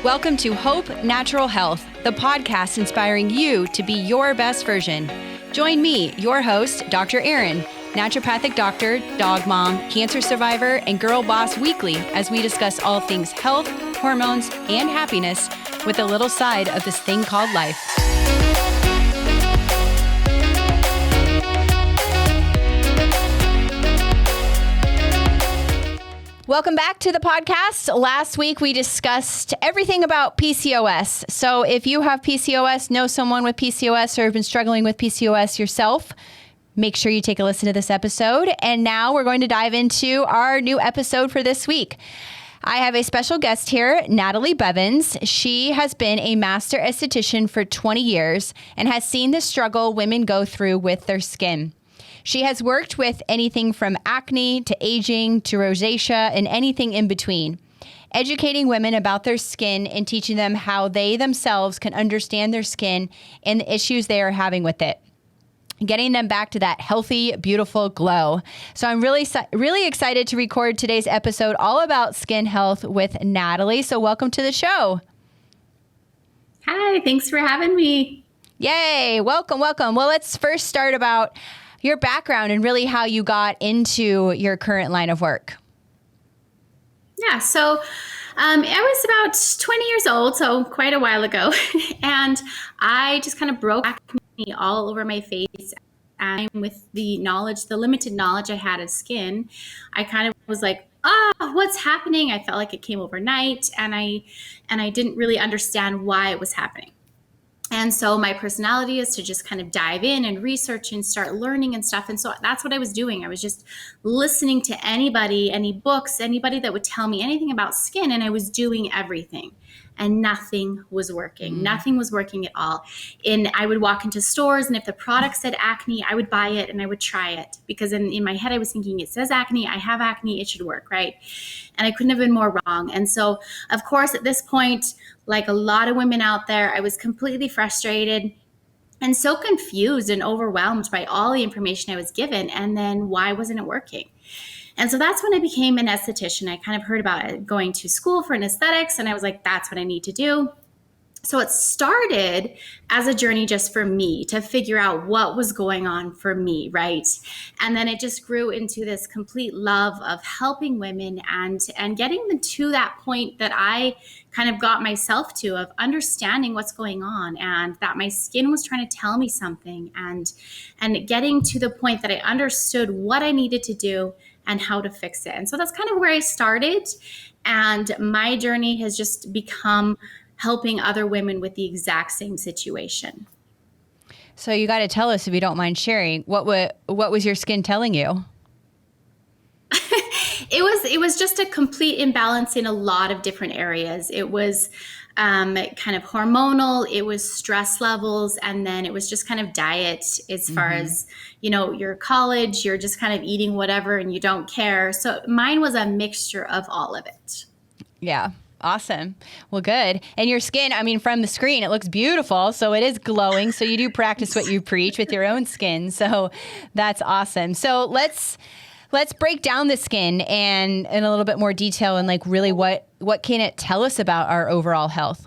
Welcome to Hope Natural Health, the podcast inspiring you to be your best version. Join me, your host, Dr. Erin, naturopathic doctor, dog mom, cancer survivor, and girl boss weekly as we discuss all things health, hormones, and happiness with a little side of this thing called life. Welcome back to the podcast. Last week, we discussed everything about PCOS. So if you have PCOS, know someone with PCOS, or have been struggling with PCOS yourself, make sure you take a listen to this episode. And now we're going to dive into our new episode for this week. I have a special guest here, Natalie Bevans. She has been a Master Aesthetician for 20 years and has seen the struggle women go through with their skin. She has worked with anything from acne to aging to rosacea and anything in between, educating women about their skin and teaching them how they themselves can understand their skin and the issues they are having with it, getting them back to that healthy, beautiful glow. So I'm really excited to record today's episode all about skin health with Natalie. So welcome to the show. Hi, thanks for having me. Yay, welcome. Well, let's first start about your background and really how you got into your current line of work. Yeah, so I was about 20 years old, so quite a while ago, and I just kind of broke acne all over my face. And with the limited knowledge I had of skin, I kind of was like, what's happening? I felt like it came overnight, and I didn't really understand why it was happening. And so my personality is to just kind of dive in and research and start learning and stuff. And so that's what I was doing. I was just listening to anybody, any books, anybody that would tell me anything about skin. And I was doing everything. And nothing was working. Nothing was working at all. And I would walk into stores, and if the product said acne, I would buy it and I would try it. Because in my head, I was thinking, it says acne, I have acne, it should work, right? And I couldn't have been more wrong. And so, of course, at this point, like a lot of women out there, I was completely frustrated and so confused and overwhelmed by all the information I was given. And then why wasn't it working? And so that's when I became an esthetician. I kind of heard about it, going to school for an aesthetics, and I was like, that's what I need to do. So it started as a journey just for me to figure out what was going on for me, right? And then it just grew into this complete love of helping women and getting them to that point that I kind of got myself to, of understanding what's going on, and that my skin was trying to tell me something, and getting to the point that I understood what I needed to do and how to fix it. And so that's kind of where I started. And my journey has just become helping other women with the exact same situation. So you got to tell us, if you don't mind sharing, what was your skin telling you? It was just a complete imbalance in a lot of different areas. It was kind of hormonal, it was stress levels, and then it was just kind of diet as far as, your college, you're just kind of eating whatever and you don't care. So mine was a mixture of all of it. Yeah. Awesome. Well, good. And your skin, from the screen, it looks beautiful. So it is glowing. So you do practice what you preach with your own skin. So that's awesome. So let's break down the skin and in a little bit more detail, and like really what can it tell us about our overall health?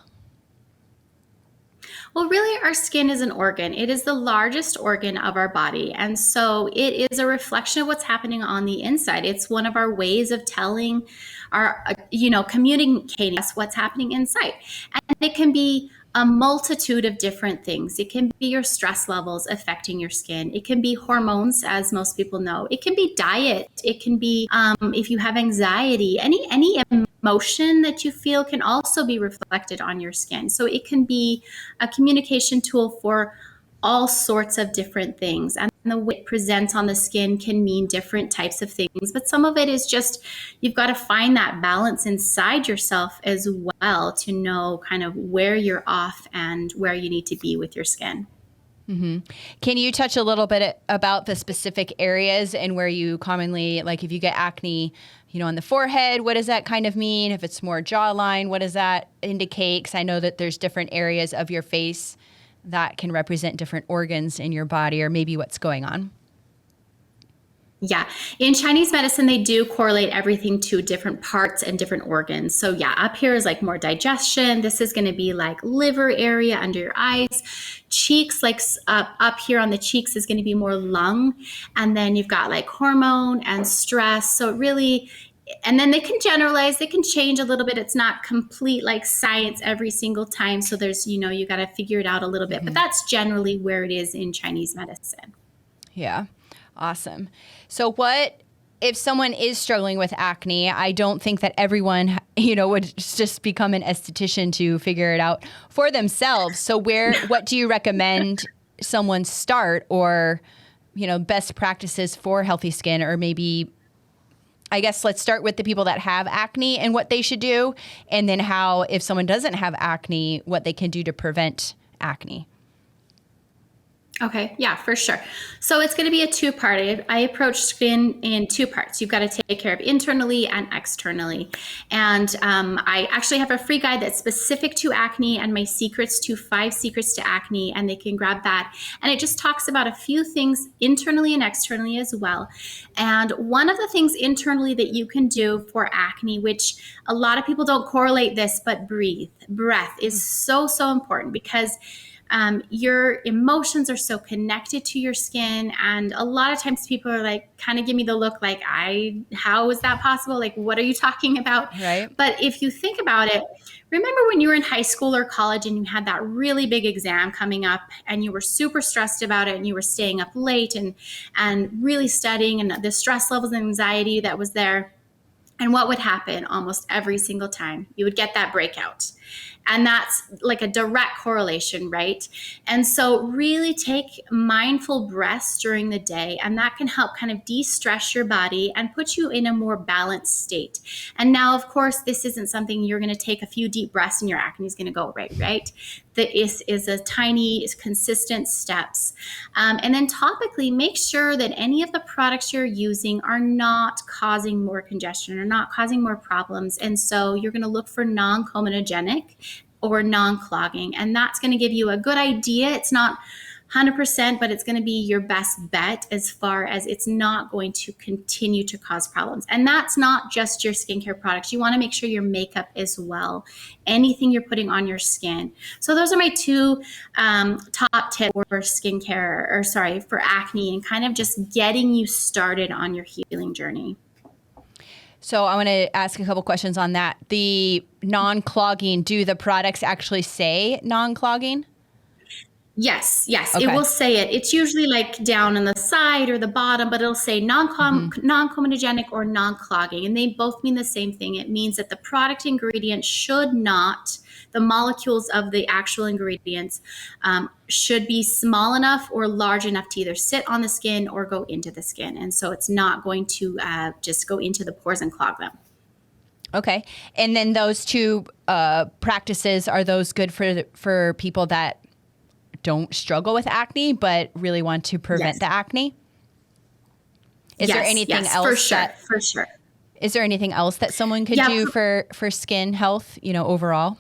Well, really, our skin is an organ. It is the largest organ of our body. And so it is a reflection of what's happening on the inside. It's one of our ways of telling communicating us what's happening inside. And it can be a multitude of different things. It can be your stress levels affecting your skin. It can be hormones, as most people know. It can be diet. It can be if you have anxiety, any emotion that you feel can also be reflected on your skin. So it can be a communication tool for all sorts of different things. And the way it presents on the skin can mean different types of things. But some of it is just, you've got to find that balance inside yourself as well to know kind of where you're off and where you need to be with your skin. Mm-hmm. Can you touch a little bit about the specific areas and where you commonly, like if you get acne, on the forehead, what does that kind of mean? If it's more jawline, what does that indicate? Because I know that there's different areas of your face that can represent different organs in your body, or maybe what's going on. Yeah. In Chinese medicine, they do correlate everything to different parts and different organs. So yeah, up here is like more digestion. This is going to be like liver area under your eyes. Cheeks, like up here on the cheeks is going to be more lung. And then you've got like hormone and stress. So it really, and then they can generalize, they can change a little bit. It's not complete like science every single time. So there's, you got to figure it out a little bit, but that's generally where it is in Chinese medicine. Yeah. Awesome. So what if someone is struggling with acne? I don't think that everyone, would just become an esthetician to figure it out for themselves. So what do you recommend someone start, or, best practices for healthy skin? Or maybe, I guess let's start with the people that have acne and what they should do. And then how, if someone doesn't have acne, what they can do to prevent acne. Okay, yeah, for sure. So it's going to be a two-part. I approach skin in two parts. You've got to take care of internally and externally. And I actually have a free guide that's specific to acne and my secrets to 5 secrets to acne, and they can grab that. And it just talks about a few things internally and externally as well. And one of the things internally that you can do for acne, which a lot of people don't correlate this, but breath is so, so important, because your emotions are so connected to your skin. And a lot of times people are like, kind of give me the look like, how is that possible? Like, what are you talking about? Right. But if you think about it, remember when you were in high school or college and you had that really big exam coming up and you were super stressed about it and you were staying up late and really studying, and the stress levels and anxiety that was there. And what would happen almost every single time? You would get that breakout. And that's like a direct correlation, right? And so really take mindful breaths during the day, and that can help kind of de-stress your body and put you in a more balanced state. And now, of course, this isn't something you're going to take a few deep breaths and your acne is going to go away, right? This is a tiny, consistent steps. And then topically, make sure that any of the products you're using are not causing more congestion or not causing more problems. And so you're going to look for non-comedogenic or non-clogging, and that's going to give you a good idea. It's not 100%, but it's going to be your best bet as far as it's not going to continue to cause problems. And that's not just your skincare products. You want to make sure your makeup as well, anything you're putting on your skin. So those are my 2 top tips for skincare, for acne, and kind of just getting you started on your healing journey. So I want to ask a couple questions on that. The non-clogging, do the products actually say non-clogging? Yes, Okay. It will say it. It's usually like down on the side or the bottom, but it'll say non-comedogenic or non-clogging, and they both mean the same thing. It means that the product ingredient should not, the molecules of the actual ingredients should be small enough or large enough to either sit on the skin or go into the skin. And so it's not going to just go into the pores and clog them. Okay. And then those 2 practices, are those good for people that don't struggle with acne but really want to prevent the acne? Is there anything else? For sure. Is there anything else that someone could do for skin health, overall?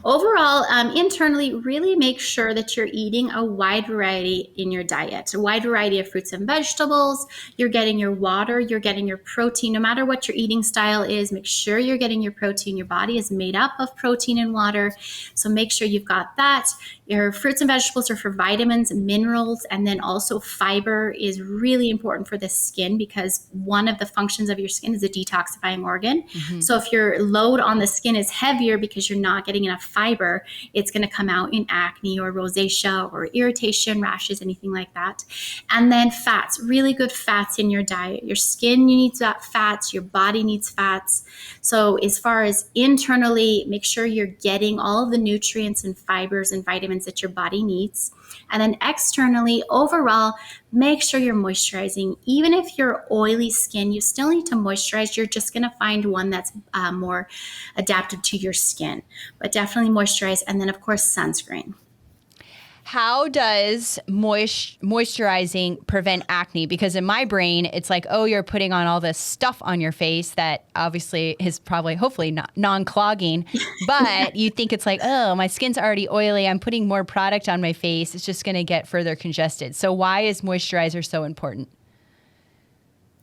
Overall, internally, really make sure that you're eating a wide variety in your diet, a wide variety of fruits and vegetables. You're getting your water, you're getting your protein. No matter what your eating style is, make sure you're getting your protein. Your body is made up of protein and water, so make sure you've got that. Your fruits and vegetables are for vitamins and minerals, and then also fiber is really important for the skin, because one of the functions of your skin is a detoxifying organ. Mm-hmm. So if your load on the skin is heavier because you're not getting enough fiber, it's going to come out in acne or rosacea or irritation, rashes, anything like that. And then fats, really good fats in your diet. Your skin needs that fats, your body needs fats. So as far as internally, make sure you're getting all of the nutrients and fibers and vitamins that your body needs. And then externally, overall, make sure you're moisturizing. Even if you're oily skin, you still need to moisturize. You're just going to find one that's more adapted to your skin. But definitely moisturize. And then, of course, sunscreen. How does moisturizing prevent acne? Because in my brain, it's like, oh, you're putting on all this stuff on your face that obviously is probably, hopefully, not non-clogging. But you think it's like, oh, my skin's already oily. I'm putting more product on my face. It's just going to get further congested. So why is moisturizer so important?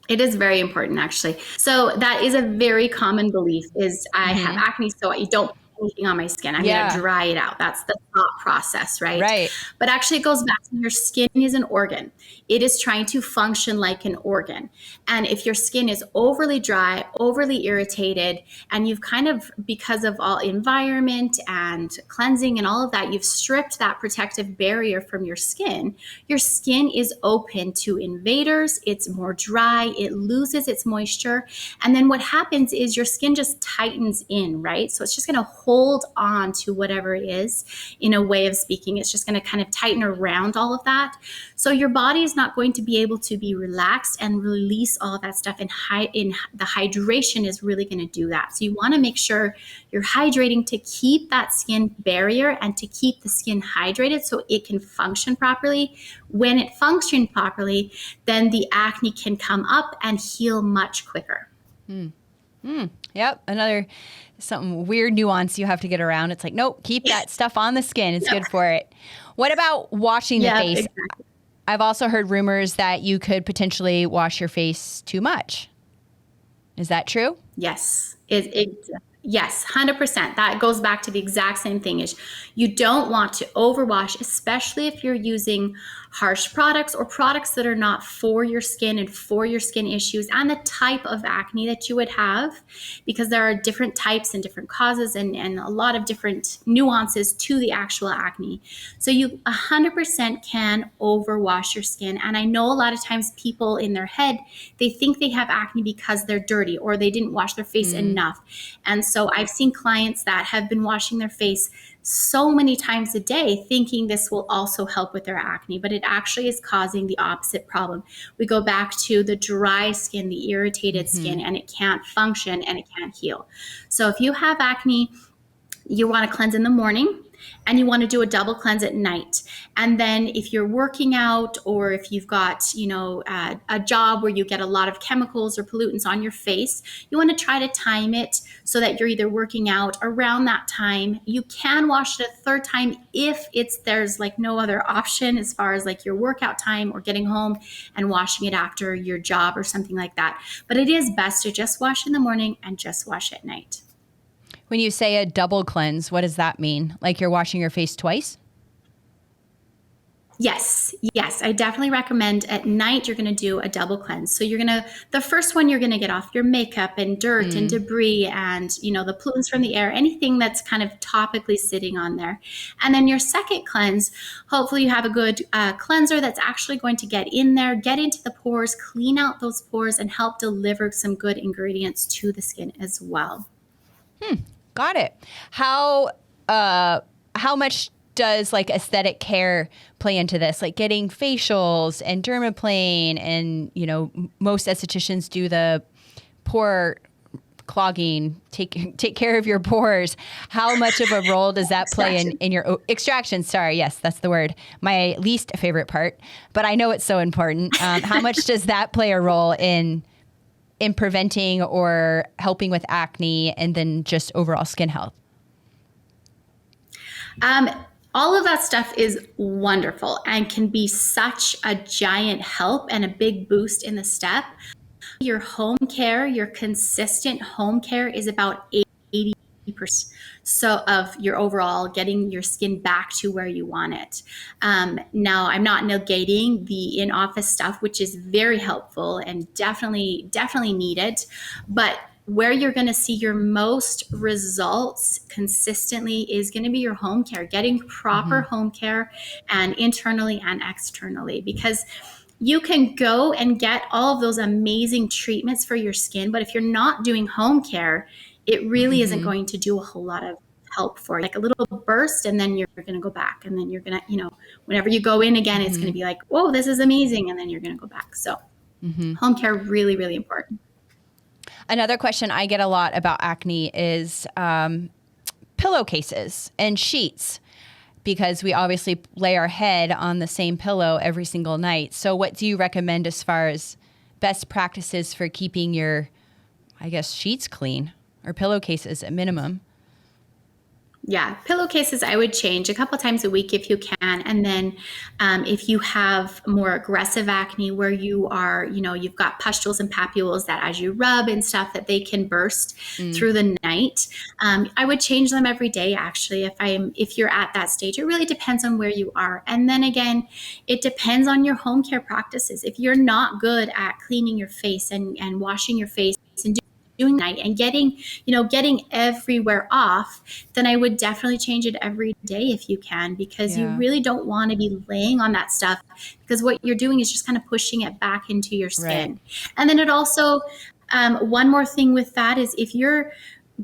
It is very important, actually. So that is a very common belief is I have acne, so I don't put anything on my skin. I'm going to dry it out. That's the thought process, right? Right. But actually it goes back to your skin is an organ. It is trying to function like an organ. And if your skin is overly dry, overly irritated, and you've kind of, because of all environment and cleansing and all of that, you've stripped that protective barrier from your skin is open to invaders. It's more dry. It loses its moisture. And then what happens is your skin just tightens in, right? So it's just going to hold on to whatever it is, in a way of speaking. It's just going to kind of tighten around all of that. So your body is not going to be able to be relaxed and release all of that stuff. And the hydration is really going to do that. So you want to make sure you're hydrating to keep that skin barrier and to keep the skin hydrated so it can function properly. When it functions properly, then the acne can come up and heal much quicker. Yep. Another something weird nuance you have to get around. It's like, nope, keep that stuff on the skin. It's good for it. What about washing the face? Exactly. I've also heard rumors that you could potentially wash your face too much. Is that true? Yes. Yes, 100%. That goes back to the exact same thing. Is you don't want to overwash, especially if you're using harsh products or products that are not for your skin and for your skin issues and the type of acne that you would have, because there are different types and different causes and a lot of different nuances to the actual acne. So you 100% can overwash your skin. And I know a lot of times people in their head, they think they have acne because they're dirty or they didn't wash their face enough. And so I've seen clients that have been washing their face so many times a day thinking this will also help with their acne, but it actually is causing the opposite problem. We go back to the dry skin, the irritated skin, and it can't function and it can't heal. So if you have acne, you want to cleanse in the morning and you want to do a double cleanse at night. And then if you're working out or if you've got, a job where you get a lot of chemicals or pollutants on your face, you want to try to time it so that you're either working out around that time. You can wash it a third time if there's like no other option as far as like your workout time or getting home and washing it after your job or something like that. But it is best to just wash in the morning and just wash at night. When you say a double cleanse, what does that mean? Like you're washing your face twice? Yes. I definitely recommend at night you're going to do a double cleanse. So the first one you're going to get off your makeup and dirt and debris and, the pollutants from the air, anything that's kind of topically sitting on there. And then your second cleanse, hopefully you have a good cleanser that's actually going to get in there, get into the pores, clean out those pores and help deliver some good ingredients to the skin as well. Got it. How much does like aesthetic care play into this? Like getting facials and dermaplane and, most estheticians do the pore clogging, take care of your pores. How much of a role does that play in your extraction? Sorry. Yes, that's the word. My least favorite part, but I know it's so important. How much does that play a role in preventing or helping with acne and then just overall skin health? All of that stuff is wonderful and can be such a giant help and a big boost in the step. Your home care, your consistent home care is about 80% so of your overall getting your skin back to where you want it. Now, I'm not negating the in-office stuff, which is very helpful and definitely needed, but where you're going to see your most results consistently is going to be your home care, getting proper home care and internally and externally, because you can go and get all of those amazing treatments for your skin, but if you're not doing home care, it really isn't going to do a whole lot of help for it. Like a little burst and then you're going to go back and then you're going to, whenever you go in again, it's going to be like, whoa, this is amazing. And then you're going to go back. So home care, really, really important. Another question I get a lot about acne is pillowcases and sheets, because we obviously lay our head on the same pillow every single night. So what do you recommend as far as best practices for keeping your, sheets clean or pillowcases at minimum? Yeah, pillowcases I would change a couple times a week if you can. And then if you have more aggressive acne where you are, you've got pustules and papules that as you rub and stuff that they can burst through the night, I would change them every day actually if you're at that stage. It really depends on where you are. And then again, it depends on your home care practices. If you're not good at cleaning your face and washing your face and doing night and getting everywhere off, then I would definitely change it every day if you can, because you really don't want to be laying on that stuff, because what you're doing is just kind of pushing it back into your skin. Right. And then it also, one more thing with that is if you're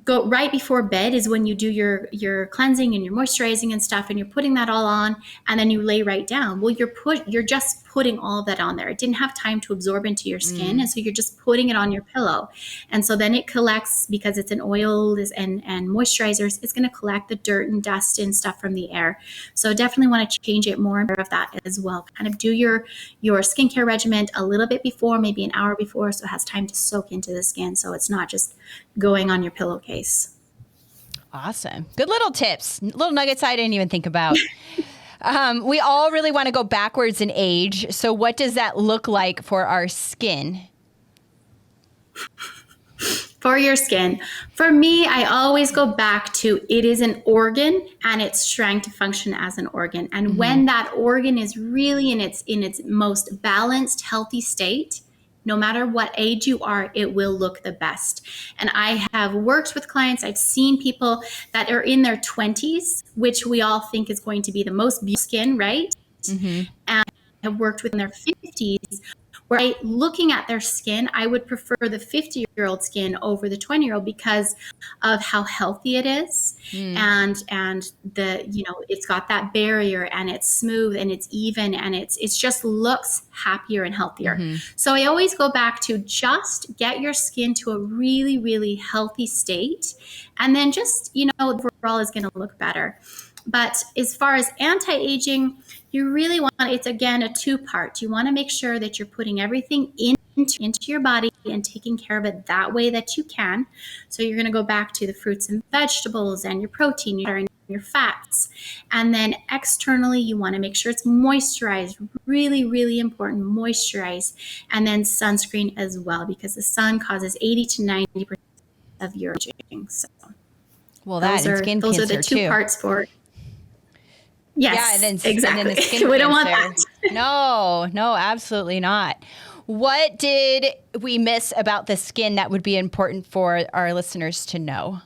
go right before bed is when you do your cleansing and your moisturizing and stuff, and you're putting that all on, and then you lay right down. Well, you're just putting all of that on there. It didn't have time to absorb into your skin, and so you're just putting it on your pillow, and so then it collects, because it's an oil and moisturizers. It's going to collect the dirt and dust and stuff from the air. So definitely want to change it more of that as well. Kind of do your skincare regimen a little bit before, maybe an hour before, so it has time to soak into the skin. So it's not just going on your pillowcase. Awesome. Good little tips, little nuggets I didn't even think about. We all really want to go backwards in age. So what does that look like for our skin? For your skin. For me, I always go back to it is an organ and it's trying to function as an organ. And when that organ is really in its most balanced, healthy state, no matter what age you are, it will look the best. And I have worked with clients, I've seen people that are in their 20s, which we all think is going to be the most beautiful skin, right? And I have worked with in their 50s, where looking at their skin, I would prefer the 50-year-old skin over the 20-year-old because of how healthy it is. And the, it's got that barrier, and it's smooth and it's even, and it's just looks happier and healthier. So I always go back to just get your skin to a really, really healthy state. And then just, overall is going to look better. But as far as anti-aging, you really want, it's again a two-part. You want to make sure that you're putting everything into your body and taking care of it that way that you can. So you're going to go back to the fruits and vegetables and your protein and your fats. And then externally, you want to make sure it's moisturized. Really, really important, moisturize. And then sunscreen as well, because the sun causes 80 to 90% of your aging. So well, those are the two parts for it. Yes, yeah, and then, exactly. And then the skin we don't want that. No, absolutely not. What did we miss about the skin that would be important for our listeners to know?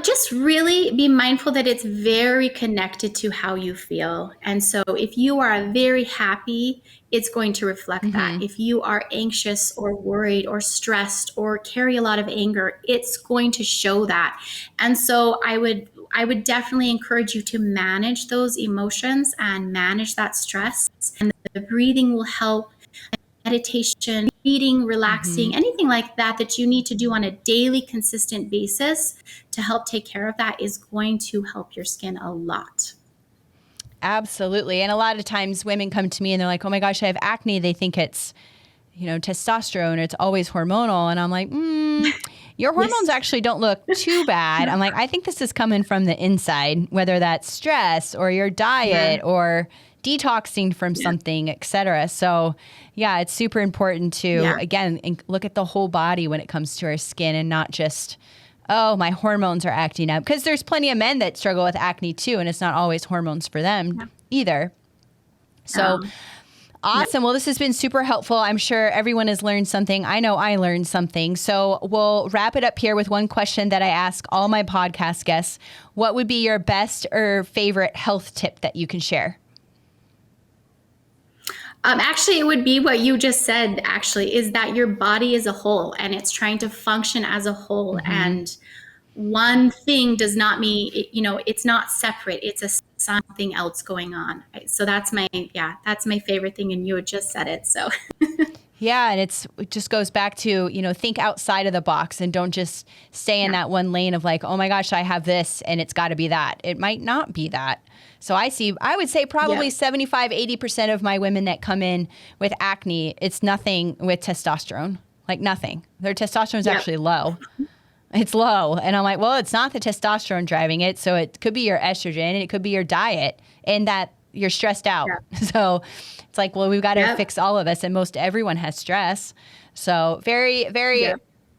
Just really be mindful that it's very connected to how you feel. And so if you are very happy, it's going to reflect that. If you are anxious or worried or stressed or carry a lot of anger, it's going to show that. And so I would definitely encourage you to manage those emotions and manage that stress. And the breathing will help. Meditation, eating, relaxing, anything like that you need to do on a daily, consistent basis to help take care of that is going to help your skin a lot. Absolutely. And a lot of times women come to me and they're like, oh my gosh, I have acne. They think it's, testosterone, or it's always hormonal. And I'm like, your hormones actually don't look too bad. I'm like, I think this is coming from the inside, whether that's stress or your diet or detoxing from something, et cetera. So yeah, it's super important to, again, look at the whole body when it comes to our skin, and not just, oh, my hormones are acting up. Because there's plenty of men that struggle with acne too, and it's not always hormones for them either. So awesome. Well, this has been super helpful. I'm sure everyone has learned something. I know I learned something. So we'll wrap it up here with one question that I ask all my podcast guests. What would be your best or favorite health tip that you can share? Actually, it would be what you just said, actually, is that your body is a whole and it's trying to function as a whole. And one thing does not mean, it's not separate. It's a something else going on. So that's my favorite thing. And you had just said it. So yeah. And it just goes back to, think outside of the box and don't just stay in that one lane of like, oh my gosh, I have this and it's got to be that. It might not be that. So I would say probably 75, 80% of my women that come in with acne, it's nothing with testosterone, like nothing. Their testosterone is actually low. It's low. And I'm like, well, it's not the testosterone driving it. So it could be your estrogen and it could be your diet and that you're stressed out. Yeah. So it's like, well, we've got to fix all of this. And most everyone has stress. So very, very,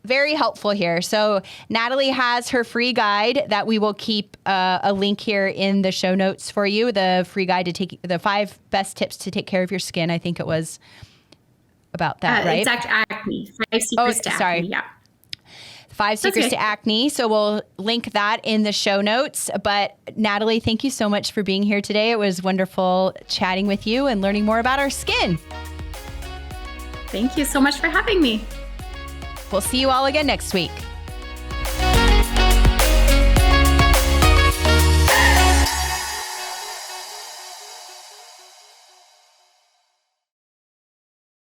very helpful here. So Natalie has her free guide that we will keep a link here in the show notes for you. The free guide to take the 5 best tips to take care of your skin. I think it was about that, right? Exact acne. 5 secrets to acne. Yeah. 5 secrets to acne. So we'll link that in the show notes. But Natalie, thank you so much for being here today. It was wonderful chatting with you and learning more about our skin. Thank you so much for having me. We'll see you all again next week.